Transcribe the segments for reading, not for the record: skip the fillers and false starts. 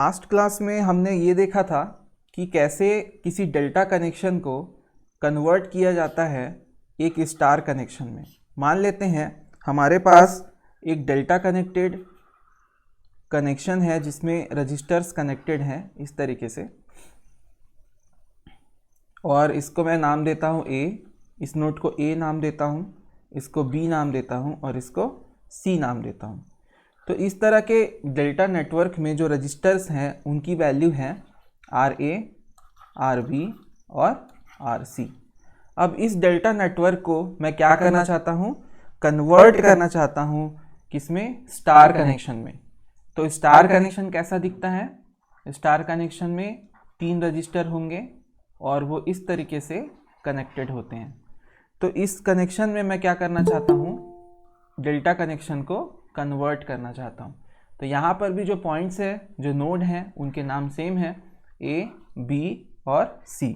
Last class में हमने ये देखा था कि कैसे किसी डेल्टा कनेक्शन को कन्वर्ट किया जाता है एक स्टार कनेक्शन में। मान लेते हैं हमारे पास एक डेल्टा कनेक्टेड कनेक्शन है जिसमें रजिस्टर्स कनेक्टेड हैं इस तरीके से, और इसको मैं नाम देता हूँ A, इस नोड को A नाम देता हूँ, इसको B नाम देता हूँ और इसको C नाम देता हूँ। तो इस तरह के डेल्टा नेटवर्क में जो रजिस्टर्स हैं उनकी वैल्यू है RA, RB और RC। अब इस डेल्टा नेटवर्क को मैं क्या करना चाहता हूँ, कन्वर्ट करना चाहता हूँ किसमें, स्टार कनेक्शन में। तो स्टार कनेक्शन कैसा दिखता है, स्टार कनेक्शन में 3 रजिस्टर होंगे और वो इस तरीके से कनेक्टेड होते हैं। तो इस कनेक्शन में मैं क्या करना चाहता हूँ, डेल्टा कनेक्शन को कन्वर्ट करना चाहता हूँ। तो यहाँ पर भी जो पॉइंट्स है, जो नोड हैं, उनके नाम सेम है, A, B और C।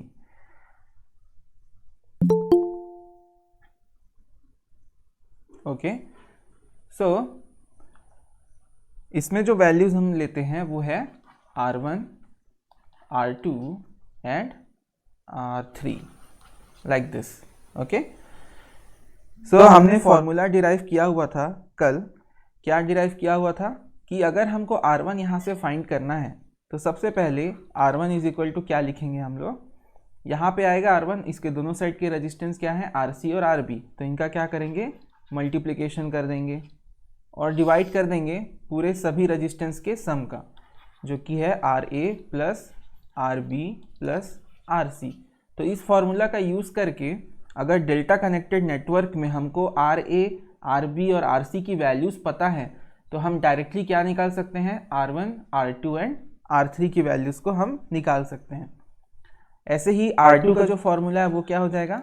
ओके, सो इसमें जो वैल्यूज हम लेते हैं वो है R1, R2 and R3 like this. Okay, so हमने फॉर्मूला डिराइव किया हुआ था कल। क्या डिराइव किया हुआ था कि अगर हमको R1 यहाँ से फाइंड करना है तो सबसे पहले R1 इज इक्वल टू क्या लिखेंगे हम लोग, यहाँ पे आएगा R1, इसके दोनों साइड के रेजिस्टेंस क्या है, RC और RB। तो इनका क्या करेंगे, मल्टीप्लिकेशन कर देंगे और डिवाइड कर देंगे पूरे सभी रेजिस्टेंस के सम का, जो कि है RA plus RB plus RC। तो इस फॉर्मूला का यूज़ करके अगर डेल्टा कनेक्टेड नेटवर्क में हमको RA, RB और RC की वैल्यूज़ पता है तो हम डायरेक्टली क्या निकाल सकते हैं, R1, R2 एंड R3 की वैल्यूज़ को हम निकाल सकते हैं। ऐसे ही R2 का जो फॉर्मूला है वो क्या हो जाएगा,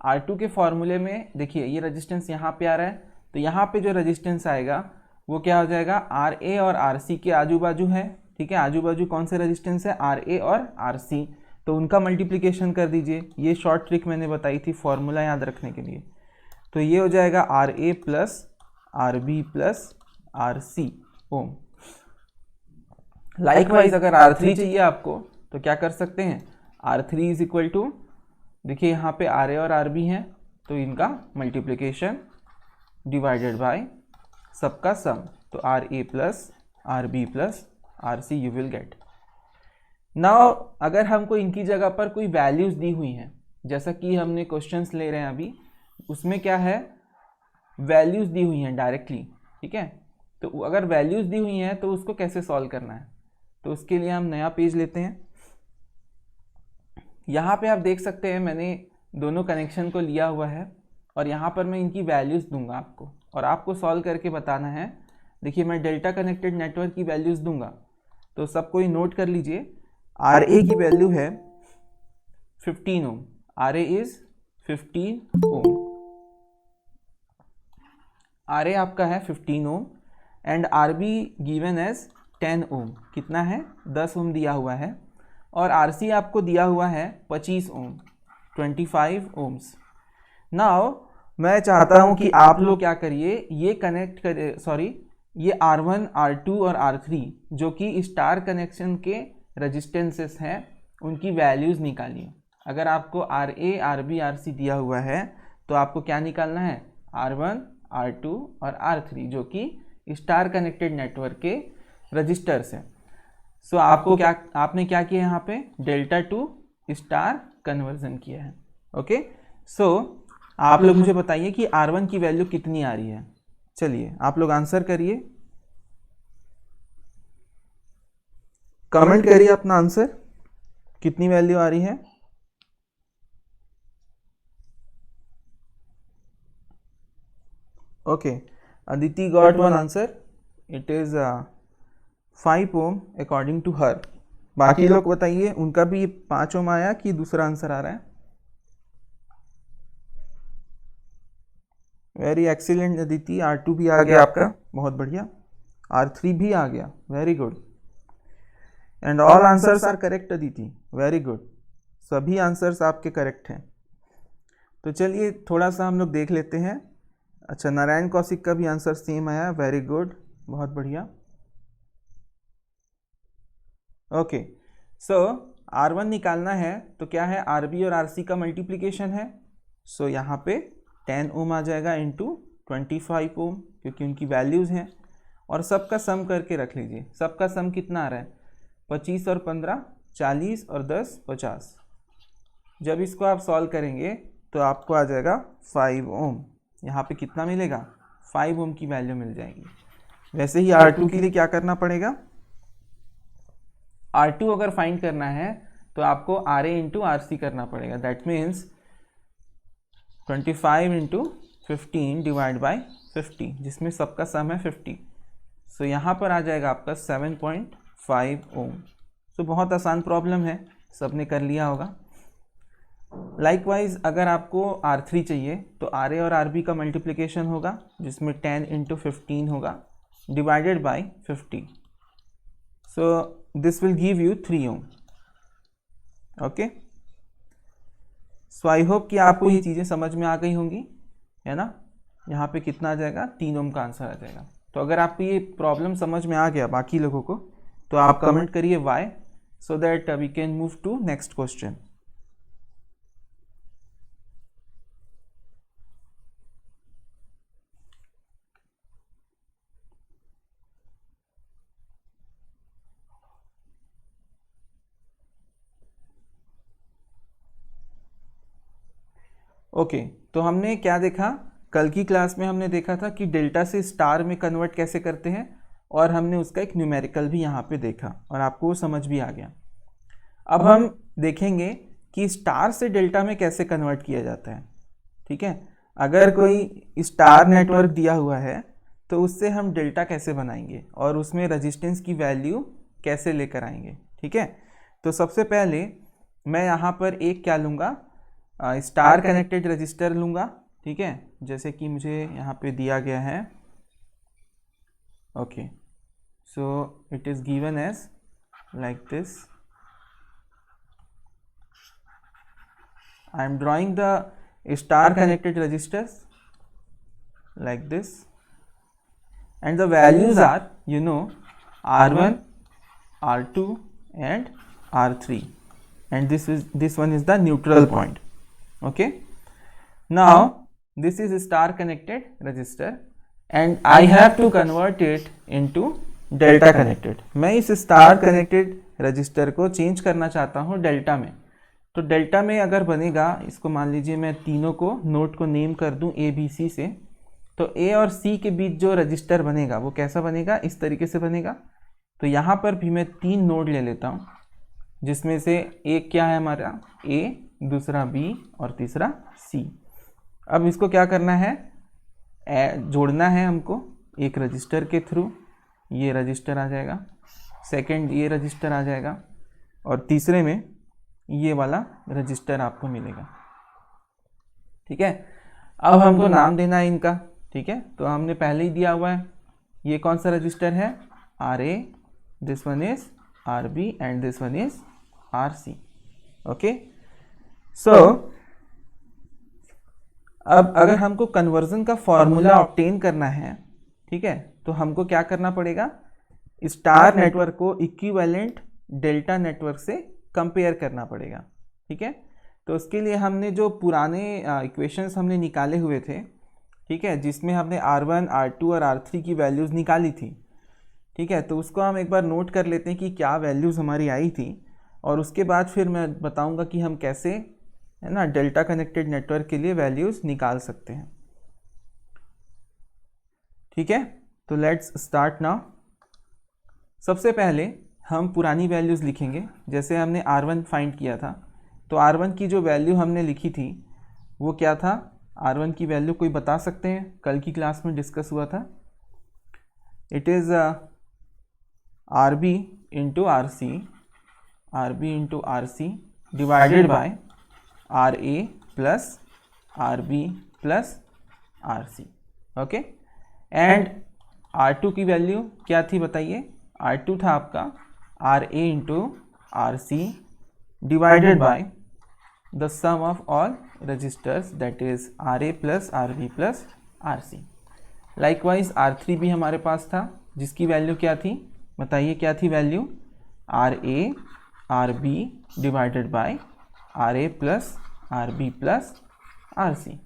R2 के फॉर्मूले में देखिए ये रेजिस्टेंस यहाँ पे आ रहा है, तो यहाँ पे जो रेजिस्टेंस आएगा वो क्या हो जाएगा, RA और RC के आजू बाजू है। ठीक है, आजू बाजू कौन से रेजिस्टेंस है, RA और RC, तो उनका मल्टीप्लिकेशन कर दीजिए। ये शॉर्ट ट्रिक मैंने बताई थी फॉर्मूला याद रखने के लिए। तो ये हो जाएगा RA plus RB plus RC ओम। लाइकवाइज अगर R3 चाहिए आपको तो क्या कर सकते हैं, R3 इज इक्वल टू, देखिए यहाँ पे RA और RB हैं तो इनका मल्टीप्लिकेशन डिवाइडेड बाय सबका सम, तो RA plus RB plus RC you will gate. Now अगर हमको इनकी जगह पर कोई वैल्यूज़ दी हुई हैं, जैसा कि हमने क्वेश्चंस ले रहे हैं अभी, उसमें क्या है, वैल्यूज़ दी हुई हैं डायरेक्टली। ठीक है, तो अगर वैल्यूज़ दी हुई हैं तो उसको कैसे सॉल्व करना है, तो उसके लिए हम नया पेज लेते हैं। यहाँ पे आप देख सकते हैं मैंने दोनों कनेक्शन को लिया हुआ है और यहाँ पर मैं इनकी वैल्यूज़ दूंगा आपको और आपको सॉल्व करके बताना है। देखिए मैं डेल्टा कनेक्टेड नेटवर्क की वैल्यूज़ दूंगा, तो सब कोई नोट कर लीजिए। RA की वैल्यू है 15 ohm, RA is 15 ohm, RA आपका है 15 ohm and RB given as 10 ohm, कितना है, 10 ओम दिया हुआ है, और RC आपको दिया हुआ है 25 ओम, 25 ओम्स। नाउ मैं चाहता हूं कि आप लोग क्या करिए, ये कनेक्ट करिए, सॉरी ये R1, R2 और R3 जो कि स्टार कनेक्शन के रेजिस्टेंसेस हैं उनकी वैल्यूज़ निकालिए। अगर आपको RA, RB, RC दिया हुआ है तो आपको क्या निकालना है, R1, R2 और R3 जो कि स्टार कनेक्टेड नेटवर्क के रजिस्टर्स हैं। सो आपको क्या, आपने क्या किया यहाँ पे, डेल्टा टू स्टार कन्वर्जन किया है। ओके, सो आप लोग मुझे बताइए कि R1 की वैल्यू कितनी आ रही है। चलिए आप लोग आंसर करिए, कमेंट करिए अपना आंसर, कितनी वैल्यू आ रही है। Okay, Aditi got one answer, it is 5 ohm according to her. बाकी लोग बताइए उनका भी 5 ओम आया कि दूसरा आंसर आ रहा है। वेरी एक्सीलेंट अदिति, R2 भी आ गया आपका, बहुत बढ़िया, R3 भी आ गया, very good, and all answers are correct Aditi, very good, सभी आंसर्स आपके करेक्ट हैं। तो चलिए थोड़ा सा हम लोग देख लेते हैं। अच्छा, नारायण कौशिक का भी आंसर सेम आया, वेरी गुड, बहुत बढ़िया। ओके, सो R1 निकालना है तो क्या है, RB और RC का मल्टीप्लिकेशन है। सो यहाँ पे 10 ओम आ जाएगा इंटू 25 ओम, क्योंकि उनकी वैल्यूज़ हैं। और सबका सम करके रख लीजिए, सबका सम कितना आ रहा है, 25 और 15 40 और 10 50। जब इसको आप सॉल्व करेंगे तो आपको आ जाएगा 5 ओम। यहाँ पे कितना मिलेगा, 5 ओम की वैल्यू मिल जाएगी। वैसे ही R2 के लिए क्या करना पड़ेगा, R2 अगर फाइंड करना है तो आपको RA इंटू RC करना पड़ेगा। That means 25 into 15 divide by 50, जिसमें सबका सम है 50। सो यहाँ पर आ जाएगा आपका 7.5 ओम। सो बहुत आसान प्रॉब्लम है, सबने कर लिया होगा। लाइकवाइज अगर आपको R3 चाहिए तो RA और RB का मल्टीप्लिकेशन होगा, जिसमें 10 इंटू 15 होगा divided by 50। So this will give you 3 ohm. Okay, so I hope कि आपको ये चीज़ें समझ में आ गई होंगी, है ना। यहाँ पे कितना आ जाएगा, 3 ओम का आंसर आ जाएगा। तो अगर आपको ये प्रॉब्लम समझ में आ गया बाकी लोगों को, तो आप कमेंट करिए why, so that we can move to next question. Okay, तो हमने क्या देखा, कल की क्लास में हमने देखा था कि डेल्टा से स्टार में कन्वर्ट कैसे करते हैं, और हमने उसका एक न्यूमेरिकल भी यहाँ पे देखा और आपको वो समझ भी आ गया। अब हम देखेंगे कि स्टार से डेल्टा में कैसे कन्वर्ट किया जाता है। ठीक है, अगर कोई स्टार नेटवर्क दिया हुआ है तो उससे हम डेल्टा कैसे बनाएंगे और उसमें रेजिस्टेंस की वैल्यू कैसे लेकर आएंगे। ठीक है, तो सबसे पहले मैं यहाँ पर एक क्या लूँगा, स्टार कनेक्टेड रजिस्टर लूँगा। ठीक है, जैसे कि मुझे यहाँ पे दिया गया है। Okay, so it is given as like this. I am drawing the star connected resistors like this, and the values are, you know, R1, R2 and R3, and this one is the neutral point. Okay, now this is star connected resistor and I have to convert it into delta connected. मैं इस star connected register को change करना चाहता हूँ delta में। तो delta में अगर बनेगा, इसको मान लीजिए मैं तीनों को नोड को नेम कर दूं ए बी सी से, तो ए और सी के बीच जो रजिस्टर बनेगा वो कैसा बनेगा, इस तरीके से बनेगा। तो यहाँ पर भी मैं 3 नोड ले लेता हूँ, जिसमें से एक क्या है हमारा ए, दूसरा बी और तीसरा सी। अब इसको क्या करना है, जोड़ना है हमको एक रजिस्टर के थ्रू। ये रजिस्टर आ जाएगा, सेकंड ये रजिस्टर आ जाएगा, और तीसरे में ये वाला रजिस्टर आपको मिलेगा। ठीक है, अब हमको नाम देना है इनका। ठीक है, तो हमने पहले ही दिया हुआ है, ये कौन सा रजिस्टर है, RA, this one is RB and this one is RC। Okay, so अब अगर हमको कन्वर्जन का फॉर्मूला ऑब्टेन करना है, ठीक है, तो हमको क्या करना पड़ेगा, स्टार नेटवर्क को इक्विवेलेंट डेल्टा नेटवर्क से कंपेयर करना पड़ेगा। ठीक है, तो उसके लिए हमने जो पुराने इक्वेशंस हमने निकाले हुए थे, ठीक है, जिसमें हमने R1, R2 और R3 की वैल्यूज़ निकाली थी। ठीक है, तो उसको हम एक बार नोट कर लेते हैं कि क्या वैल्यूज़ हमारी आई थी, और उसके बाद फिर मैं बताऊंगा कि हम कैसे, है ना, डेल्टा कनेक्टेड नेटवर्क के लिए वैल्यूज़ निकाल सकते हैं। ठीक है, तो लेट्स स्टार्ट नाउ। सबसे पहले हम पुरानी वैल्यूज़ लिखेंगे। जैसे हमने R1 फाइंड किया था, तो R1 की जो वैल्यू हमने लिखी थी वो क्या था, R1 की वैल्यू कोई बता सकते हैं, कल की क्लास में डिस्कस हुआ था। It is RB into RC divided by RA plus RB plus RC। Okay, and R2 की वैल्यू क्या थी बताइए, R2 था आपका RA into RC divided by the sum of all registers, that is RA plus RB plus RC। Likewise R3 भी हमारे पास था, जिसकी वैल्यू क्या थी बताइए, क्या थी value, R A R B divided by R A plus R B plus R C.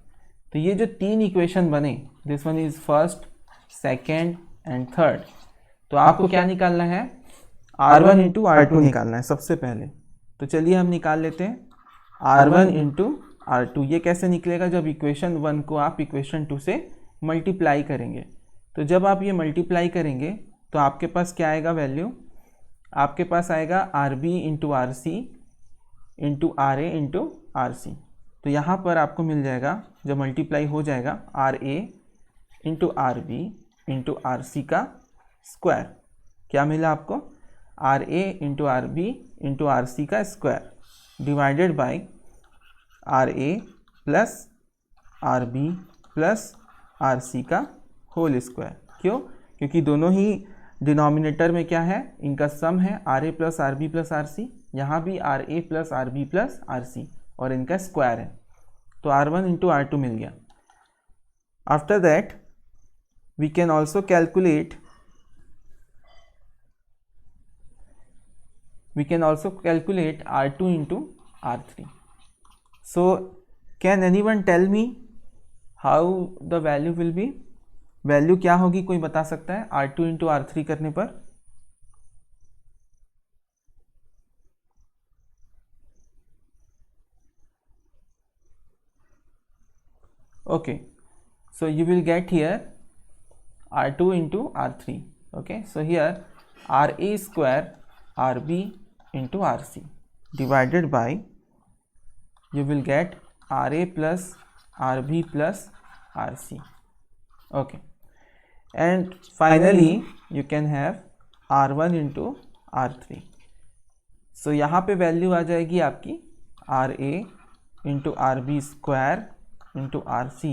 तो ये जो तीन इक्वेशन बने, this one is first, second and third, तो आपको क्या निकालना है, R1 इंटू R2 निकालना है सबसे पहले। तो चलिए हम निकाल लेते हैं R1 इंटू R2। ये कैसे निकलेगा, जब इक्वेशन 1 को आप इक्वेशन 2 से मल्टीप्लाई करेंगे। तो जब आप ये मल्टीप्लाई करेंगे तो आपके पास क्या आएगा वैल्यू, आपके पास आएगा R B into R C into R A into R C. तो यहाँ पर आपको मिल जाएगा, जब मल्टीप्लाई हो जाएगा, R A into R B into R C का स्क्वायर। क्या मिला आपको, R A into R B into R C का square divided by R A plus R B plus R C का होल स्क्वायर। क्यों, क्योंकि दोनों ही डिनोमिनेटर में क्या है, इनका सम है R A plus R B plus R C, यहाँ भी R A plus R B plus R C और इनका स्क्वायर है। तो R1 इंटू R2 मिल गया। After that we can also calculate R2 into R3. So can anyone tell me how the value will be? Value क्या होगी, कोई बता सकता है R2 into R3 करने पर? Okay, so you will get here R2 into R3. Okay, so here RA square RB into RC divided by, you will get RA plus RB plus RC. Okay, and finally you can have R1 into R3. So यहाँ पे value आ जाएगी आपकी RA into RB square into RC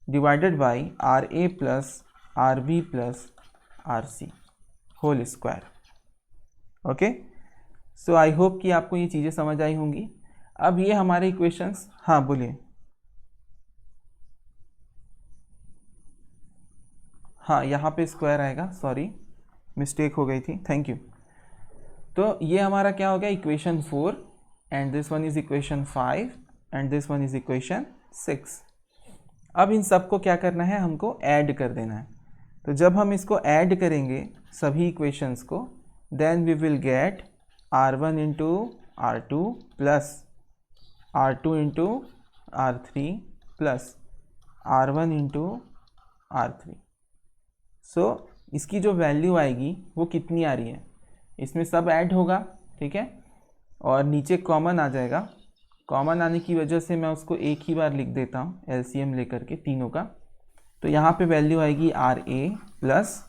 divided by RA plus RB plus RC whole square. Okay, so I hope कि आपको ये चीज़ें समझ आई होंगी। अब ये हमारे इक्वेशंस, हाँ बोलिए। हाँ, यहाँ पे स्क्वायर आएगा, सॉरी मिस्टेक हो गई थी, थैंक यू। तो ये हमारा क्या हो गया, equation 4 and this one is equation 5 and this one is equation 6। अब इन सब को क्या करना है, हमको ऐड कर देना है। तो जब हम इसको ऐड करेंगे सभी इक्वेशंस को, then we will get R1 into R2 plus R2 into R3 plus R1 into R3। सो इसकी जो वैल्यू आएगी वो कितनी आ रही है, इसमें सब ऐड होगा, ठीक है, और नीचे कॉमन आ जाएगा। कॉमन आने की वजह से मैं उसको एक ही बार लिख देता हूँ एलसीएम लेकर के तीनों का। तो यहाँ पे वैल्यू आएगी R A plus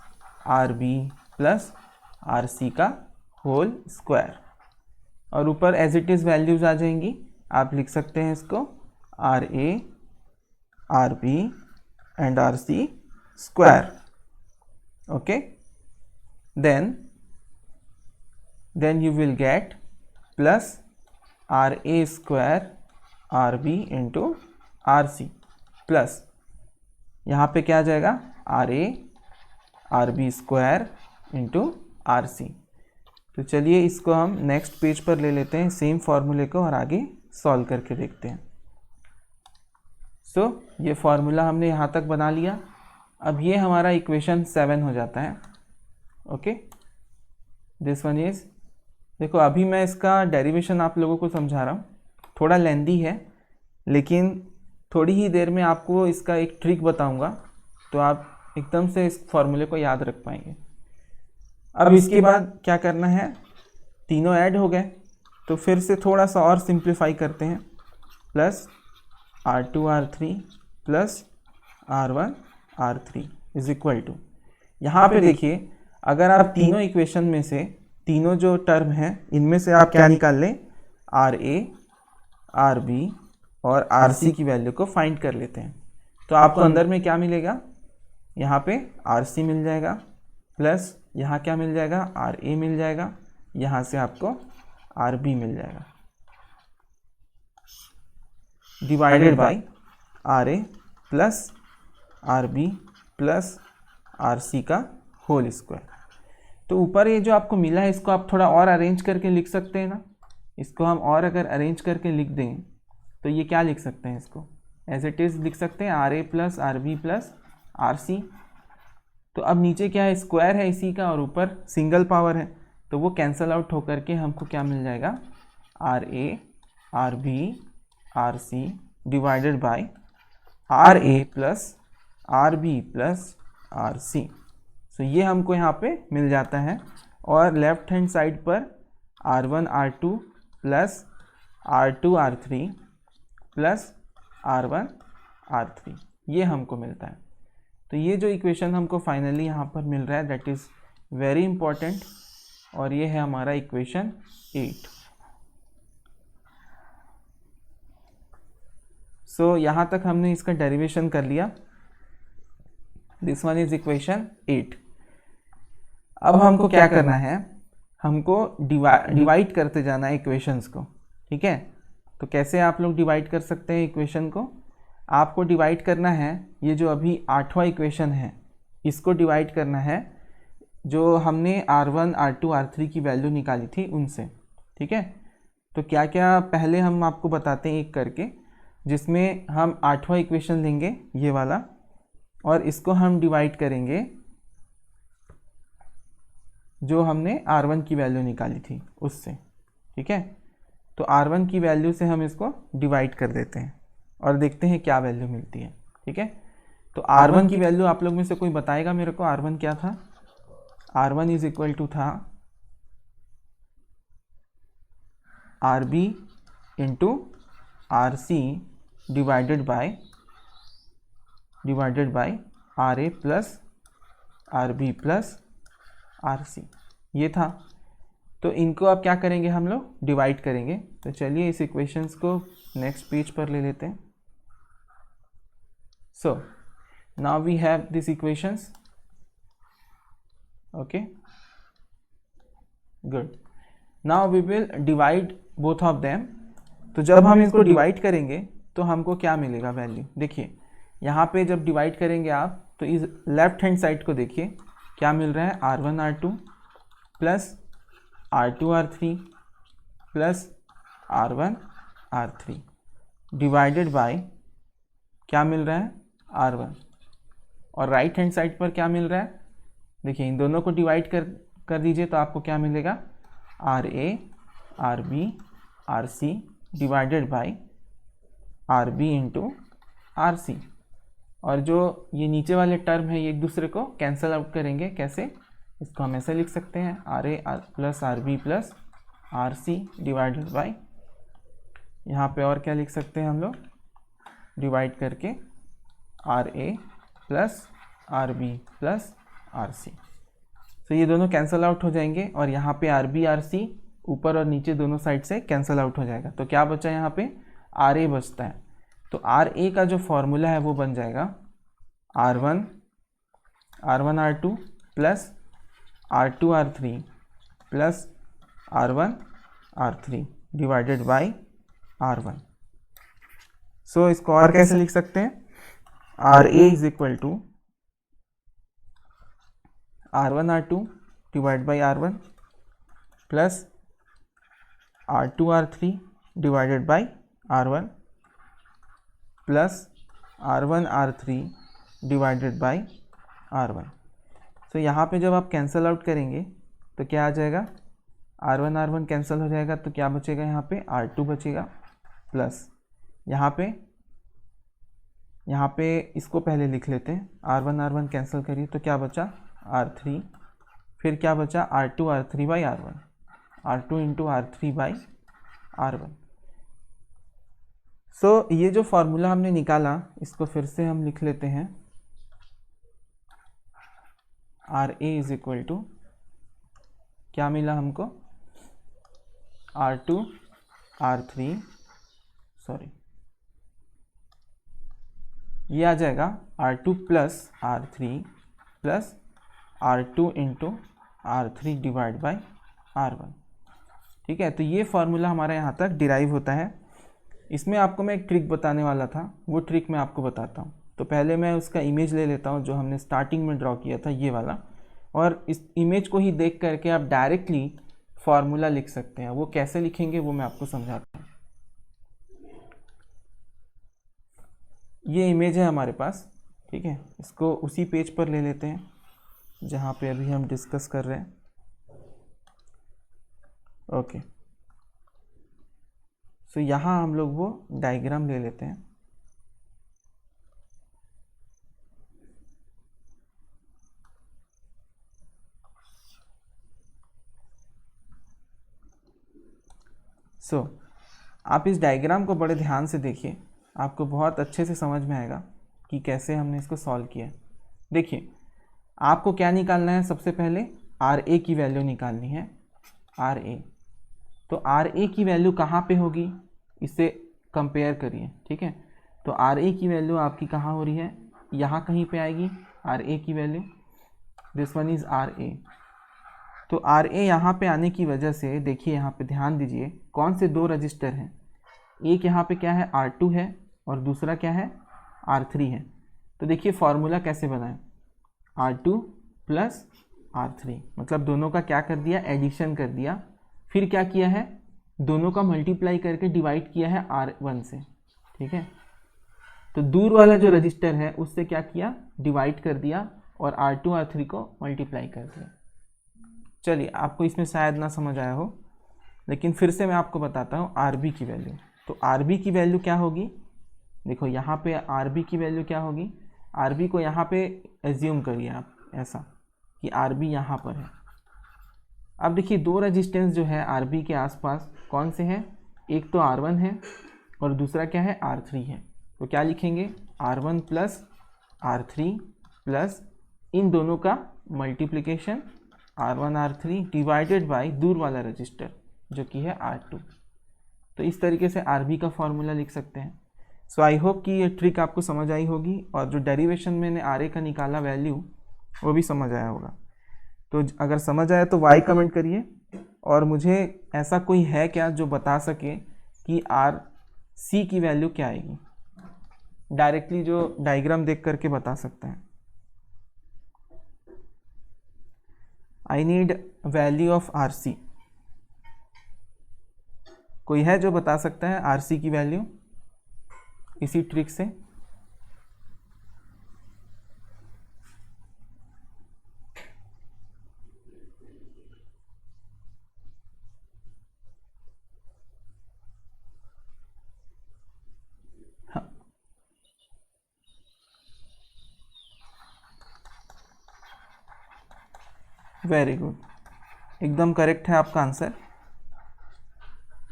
R B plus R C का होल स्क्वायर, और ऊपर एज इट इज़ वैल्यूज़ आ जाएंगी। आप लिख सकते हैं इसको R A R B and R C square. Okay, then you will get plus R A square R B into R C plus, यहाँ पे क्या आ जाएगा, R A R B square into R C. तो चलिए इसको हम next page पर ले लेते हैं, सेम फॉर्मूले को, और आगे सॉल्व करके देखते हैं। सो ये फॉर्मूला हमने यहाँ तक बना लिया। अब ये हमारा इक्वेशन 7 हो जाता है। ओके, दिस वन इज, देखो अभी मैं इसका डेरिवेशन आप लोगों को समझा रहा हूँ, थोड़ा लेंदी है, लेकिन थोड़ी ही देर में आपको इसका एक ट्रिक बताऊँगा, तो आप एकदम से इस फॉर्मूले को याद रख पाएंगे। अब इसके बाद क्या करना है, तीनों ऐड हो गए, तो फिर से थोड़ा सा और सिंप्लीफाई करते हैं, plus R2 R3 plus R1 R3 is equal to, यहाँ पे देखिए अगर आप तीनों इक्वेशन में से, तीनों जो टर्म हैं इनमें से आप क्या निकाल लें, RA RB और RC की वैल्यू को फाइंड कर लेते हैं। तो आपको अंदर में क्या मिलेगा, यहाँ पे RC मिल जाएगा, प्लस यहाँ क्या मिल जाएगा, RA मिल जाएगा, यहाँ से आपको RB मिल जाएगा, divided by RA plus RB plus RC का होल स्क्वायर। तो ऊपर ये जो आपको मिला है इसको आप थोड़ा और अरेंज करके लिख सकते हैं ना, इसको हम और अगर अरेंज करके लिख दें तो ये क्या लिख सकते हैं, इसको एज इट इज़ लिख सकते हैं R A plus R B plus R C. तो अब नीचे क्या है, स्क्वायर है इसी का और ऊपर सिंगल पावर है, तो वो कैंसल आउट होकर के हमको क्या मिल जाएगा, R A R B R C divided by R A plus R B plus R C. So ये हमको यहाँ पे मिल जाता है। और लेफ्ट हैंड साइड पर R1 R2 plus R2 R3 plus R1 R3 ये हमको मिलता है। तो ये जो इक्वेशन हमको फाइनली यहाँ पर मिल रहा है दैट इज़ वेरी इंपॉर्टेंट, और ये है हमारा इक्वेशन 8। सो यहाँ तक हमने इसका डेरिवेशन कर लिया। This one is equation 8। अब हमको क्या करना है, हमको डिवाइड करते जाना है इक्वेशंस को, ठीक है। तो कैसे आप लोग डिवाइड कर सकते हैं इक्वेशन को, आपको डिवाइड करना है ये जो अभी 8वां इक्वेशन है इसको डिवाइड करना है जो हमने R1 R2 R3 की वैल्यू निकाली थी उनसे, ठीक है। तो क्या क्या पहले हम आपको बताते हैं एक करके, जिसमें हम 8वां इक्वेशन लेंगे ये वाला और इसको हम डिवाइड करेंगे जो हमने R1 की वैल्यू निकाली थी उससे, ठीक है। तो R1 की वैल्यू से हम इसको डिवाइड कर देते हैं और देखते हैं क्या वैल्यू मिलती है, ठीक है। तो R1 की वैल्यू आप लोग में से कोई बताएगा मेरे को, R1 क्या था, R1 इज इक्वल टू था RB into RC divided by RA plus RB plus RC, ये था। तो इनको अब क्या करेंगे, हम लोग डिवाइड करेंगे। तो चलिए इस इक्वेशंस को नेक्स्ट पेज पर ले लेते हैं। So now we have this equations, okay good. Now we will divide both of them. तो जब हम इसको डिवाइड करेंगे तो हमको क्या मिलेगा वैल्यू, देखिए यहाँ पे जब डिवाइड करेंगे आप तो इस लेफ्ट हैंड साइड को देखिए क्या मिल रहा है, R1 R2 plus R2 R3 plus R1 R3 divided bye क्या मिल रहा है, R1। और राइट हैंड साइड पर क्या मिल रहा है, देखिए इन दोनों को डिवाइड कर दीजिए तो आपको क्या मिलेगा, RA RB RC divided bye RB into RC। और जो ये नीचे वाले टर्म है ये एक दूसरे को कैंसल आउट करेंगे, कैसे, इसको हम ऐसे लिख सकते हैं RA plus RB plus RC divided bye, यहाँ पे और क्या लिख सकते हैं हम लोग, डिवाइड करके RA plus RB plus RC। तो ये दोनों कैंसल आउट हो जाएंगे और यहाँ पे RB RC ऊपर और नीचे दोनों साइड से कैंसल आउट हो जाएगा। तो क्या बचा यहाँ पे, RA बचता है। तो RA का जो फॉर्मूला है वो बन जाएगा R1 R2 plus R2 R3 plus R1 R3 divided by R1। So इसको और कैसे लिख सकते हैं, RA is equal to R1 R2 divide by R1 plus R2 R3 divided by R1 plus R1 R3 divided by R1। तो यहाँ पे जब आप कैंसल आउट करेंगे तो क्या आ जाएगा, R1 कैंसिल हो जाएगा तो क्या बचेगा, यहाँ पे R2 बचेगा प्लस यहाँ पे इसको पहले लिख लेते हैं, R1 कैंसिल करिए तो क्या बचा, R3, फिर क्या बचा, R2 R3 by R1, R2 into R3 by R1। सो ये जो फॉर्मूला हमने निकाला इसको फिर से हम लिख लेते हैं, RA इज इक्वल टू क्या मिला हमको, R2 R3 सॉरी ये आ जाएगा R2 plus R3 plus R2 into R3 divide by R1, ठीक है। तो ये फॉर्मूला हमारा यहाँ तक डिराइव होता है। इसमें आपको मैं एक ट्रिक बताने वाला था, वो ट्रिक मैं आपको बताता हूँ। तो पहले मैं उसका इमेज ले लेता हूँ जो हमने स्टार्टिंग में ड्रॉ किया था ये वाला, और इस इमेज को ही देख करके आप डायरेक्टली फॉर्मूला लिख सकते हैं। वो कैसे लिखेंगे वो मैं आपको समझाता हूँ। ये इमेज है हमारे पास, ठीक है, इसको उसी पेज पर ले लेते हैं जहाँ पे अभी हम डिस्कस कर रहे हैं। ओके, सो यहाँ हम लोग वो डायग्राम ले लेते हैं। सो आप इस डायग्राम को बड़े ध्यान से देखिए, आपको बहुत अच्छे से समझ में आएगा कि कैसे हमने इसको सॉल्व किया। देखिए, आपको क्या निकालना है, सबसे पहले आर ए की वैल्यू निकालनी है। आर ए, तो आर ए की वैल्यू कहाँ पे होगी, इससे कंपेयर करिए, ठीक है। तो आर ए की वैल्यू आपकी कहाँ हो रही है, यहाँ कहीं पे आएगी आर ए की value. This one is R A. तो आर ए यहाँ पे आने की वजह से देखिए, यहाँ पे ध्यान दीजिए कौन से दो रजिस्टर हैं। एक यहाँ पे क्या है, R2 है, और दूसरा क्या है, R3 है। तो देखिए फॉर्मूला कैसे बनाएं, R2 प्लस R3, मतलब दोनों का क्या कर दिया, एडिशन कर दिया। फिर क्या किया है, दोनों का मल्टीप्लाई करके डिवाइड किया है R1 से, ठीक है। तो दूर वाला जो रजिस्टर है उससे क्या किया, डिवाइड कर दिया, और R2 R3 को मल्टीप्लाई कर दिया। चलिए, आपको इसमें शायद ना समझ आया हो, लेकिन फिर से मैं आपको बताता हूँ RB की वैल्यू। तो RB की वैल्यू क्या होगी, देखो यहाँ पे RB की वैल्यू क्या होगी, RB को यहाँ पे एज्यूम करिए आप ऐसा कि RB यहाँ पर है। अब देखिए दो रेजिस्टेंस जो है RB के आसपास कौन से हैं, एक तो R1 है और दूसरा क्या है, R3 है। तो क्या लिखेंगे, R1 प्लस R3 प्लस इन दोनों का multiplication R1 R3 divided bye दूर वाला रजिस्टर जो कि है R2। तो इस तरीके से RB का फॉर्मूला लिख सकते हैं। सो आई होप कि ये ट्रिक आपको समझ आई होगी, और जो डेरिवेशन मैंने RA का निकाला वैल्यू वो भी समझ आया होगा। तो अगर समझ आया तो वाई कमेंट करिए, और मुझे ऐसा कोई है क्या जो बता सके कि RC की वैल्यू क्या आएगी, डायरेक्टली जो डायग्राम देख करके बता सकते हैं। I need value of RC। कोई है जो बता सकता है RC की वैल्यू इसी ट्रिक से? हाँ, वेरी गुड, एकदम करेक्ट है आपका आंसर,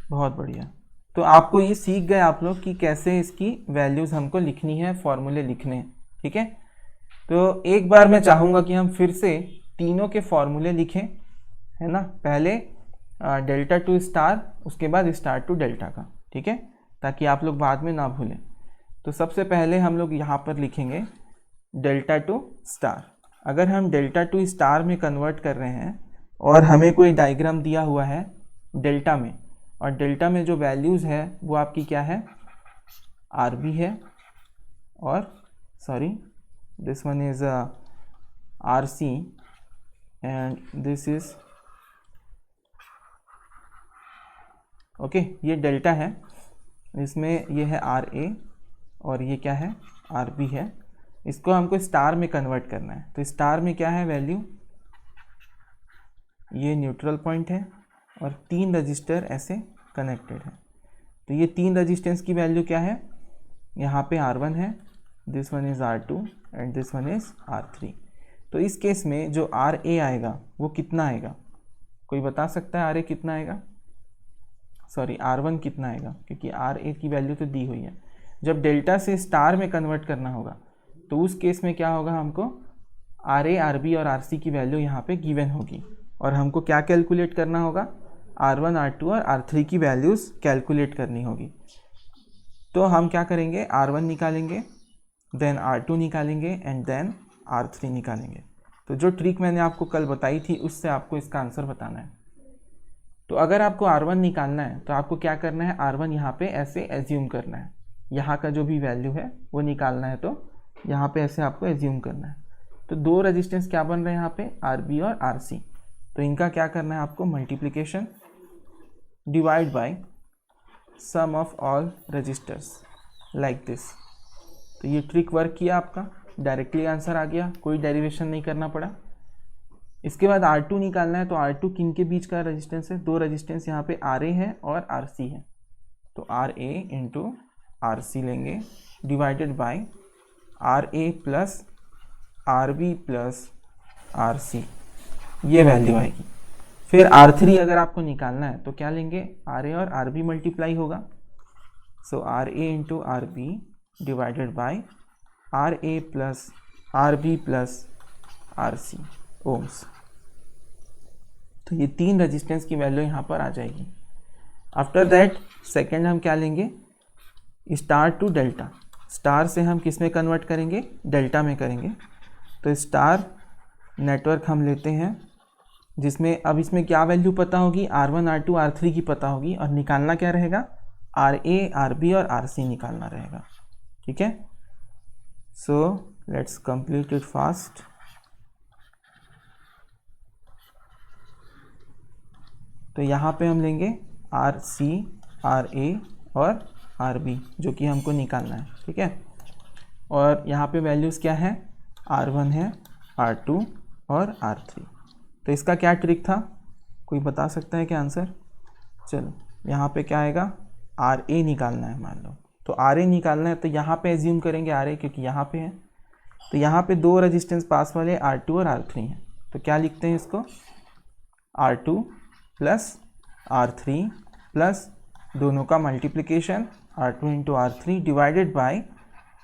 बहुत बढ़िया। तो आपको ये सीख गए आप लोग कि कैसे इसकी वैल्यूज़ हमको लिखनी है, फॉर्मूले लिखने हैं, ठीक है। तो एक बार मैं चाहूँगा कि हम फिर से तीनों के फॉर्मूले लिखें, है ना। पहले डेल्टा टू स्टार, उसके बाद स्टार टू डेल्टा का, ठीक है, ताकि आप लोग बाद में ना भूलें। तो सबसे पहले हम लोग यहाँ पर लिखेंगे डेल्टा टू स्टार। अगर हम डेल्टा टू स्टार में कन्वर्ट कर रहे हैं और हमें कोई डायग्राम दिया हुआ है डेल्टा में, और डेल्टा में जो वैल्यूज़ है वो आपकी क्या है, RB है, और sorry this one is RC and this is okay, ये डेल्टा है, इसमें ये है RA और ये क्या है, RB है। इसको हमको स्टार में कन्वर्ट करना है। तो स्टार में क्या है वैल्यू, ये न्यूट्रल पॉइंट है और तीन रजिस्टर ऐसे कनेक्टेड है। तो ये तीन रजिस्टेंस की वैल्यू क्या है, यहाँ पे R1 है, this one is R2 and this one is R3। तो इस केस में जो RA आएगा वो कितना आएगा, कोई बता सकता है RA कितना आएगा, सॉरी R1 कितना आएगा, क्योंकि RA की वैल्यू तो दी हुई है। जब डेल्टा से स्टार में कन्वर्ट करना होगा तो उस केस में क्या होगा, हमको RA RB और RC की वैल्यू यहाँ पे गिवन होगी, और हमको क्या कैलकुलेट करना होगा, R1 R2 और R3 की वैल्यूज़ कैलकुलेट करनी होगी। तो हम क्या करेंगे, R1 निकालेंगे, देन R2 निकालेंगे एंड देन R3 निकालेंगे। तो जो ट्रिक मैंने आपको कल बताई थी उससे आपको इसका आंसर बताना है। तो अगर आपको R1 निकालना है तो आपको क्या करना है, R1 यहाँ पे ऐसे एज्यूम करना है, यहाँ का जो भी वैल्यू है वो निकालना है, तो यहाँ पे ऐसे आपको एज्यूम करना है। तो दो रेजिस्टेंस क्या बन रहे हैं यहाँ पे, RB और RC। तो इनका क्या करना है आपको, multiplication divide by sum of all registers like this. तो ये ट्रिक वर्क किया आपका, डायरेक्टली आंसर आ गया, कोई डेरिवेशन नहीं करना पड़ा। इसके बाद R2 निकालना है। तो R2 किन के बीच का रेजिस्टेंस है, दो रेजिस्टेंस यहाँ पे RA है और RC है। तो RA इंटू RC लेंगे divided by RA plus RB plus RC, ये वैल्यू आएगी। फिर R3 अगर आपको निकालना है तो क्या लेंगे, RA और RB मल्टीप्लाई होगा। So RA into RB divided by RA plus RB plus RC ohms. तो ये तीन रेजिस्टेंस की वैल्यू यहाँ पर आ जाएगी। आफ्टर दैट सेकेंड हम क्या लेंगे, स्टार टू डेल्टा। स्टार से हम किस में कन्वर्ट करेंगे, डेल्टा में करेंगे। तो स्टार नेटवर्क हम लेते हैं जिसमें अब इसमें क्या वैल्यू पता होगी, R1 R2 R3 की पता होगी, और निकालना क्या रहेगा, RA RB और RC निकालना रहेगा। ठीक है, so let's complete it fast. तो यहाँ पे हम लेंगे RC RA और RB जो कि हमको निकालना है। ठीक है, और यहाँ पे वैल्यूज़ क्या है, R1 है, R2 और R3। तो इसका क्या ट्रिक था, कोई बता सकता है क्या आंसर। चलो यहाँ पे क्या आएगा, RA निकालना है मान लो। तो RA निकालना है तो यहाँ पे एज्यूम करेंगे RA, क्योंकि यहाँ पे है। तो यहाँ पे दो रेजिस्टेंस पास वाले R2 और R3 हैं। तो क्या लिखते हैं इसको, R2 प्लस R3 प्लस दोनों का multiplication R2 into R3 divided by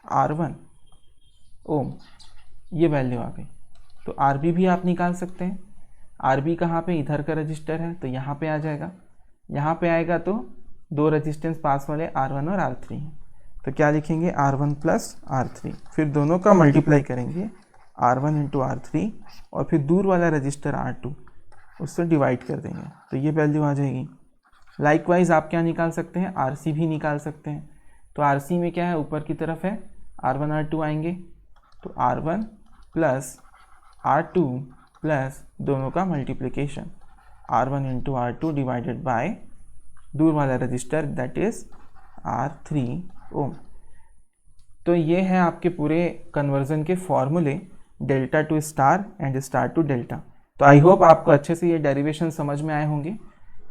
R1 ओम, ये वैल्यू आ गई। तो RB भी आप निकाल सकते हैं। RB कहाँ पे, इधर का रजिस्टर है तो यहाँ पे आ जाएगा। यहाँ पे आएगा तो दो रेजिस्टेंस पास वाले R1 और R3 हैं। तो क्या लिखेंगे, R1 प्लस R3, फिर दोनों का मल्टीप्लाई करेंगे R1 इंटू R3, और फिर दूर वाला रजिस्टर R2 उससे डिवाइड कर देंगे। तो ये वैल्यू आ जाएगी। लाइकवाइज आप क्या निकाल सकते हैं, RC भी निकाल सकते हैं। तो RC में क्या है, ऊपर की तरफ है R1 R2 आएंगे। तो R1 प्लस R2 प्लस दोनों का multiplication R1 into R2 divided by दूर वाला रजिस्टर दैट इज R3 ओम। तो ये है आपके पूरे कन्वर्जन के फॉर्मूले, delta to star and star to delta. तो आई होप आपको अच्छे से ये डेरिवेशन समझ में आए होंगे।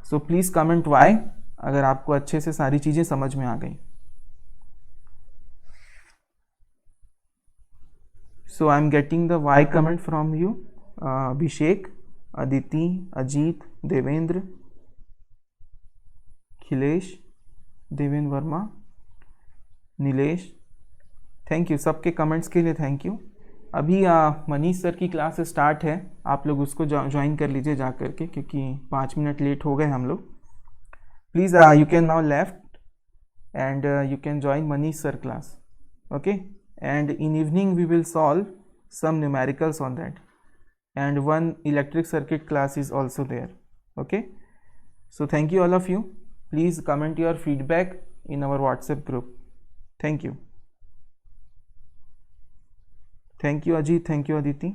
सो प्लीज़ कमेंट वाई अगर आपको अच्छे से सारी चीज़ें समझ में आ गई। So I am getting the Y comment from you, Abhishek, Aditi, Ajit, Devendra, Khilesh, Devendra Verma, Nilesh, thank you. सबके कमेंट्स के लिए थैंक यू। अभी मनीष सर की क्लास स्टार्ट है, आप लोग उसको ज्वाइन कर लीजिए जा करके, क्योंकि 5 मिनट लेट हो गए हम लोग। Please you can now left and you can join Manish sir class, okay. And in evening we will solve some numericals on that, and one electric circuit class is also there, okay. So thank you all of you. Please comment your feedback in our WhatsApp group. Thank you. Thank you Ajit, thank you Aditi.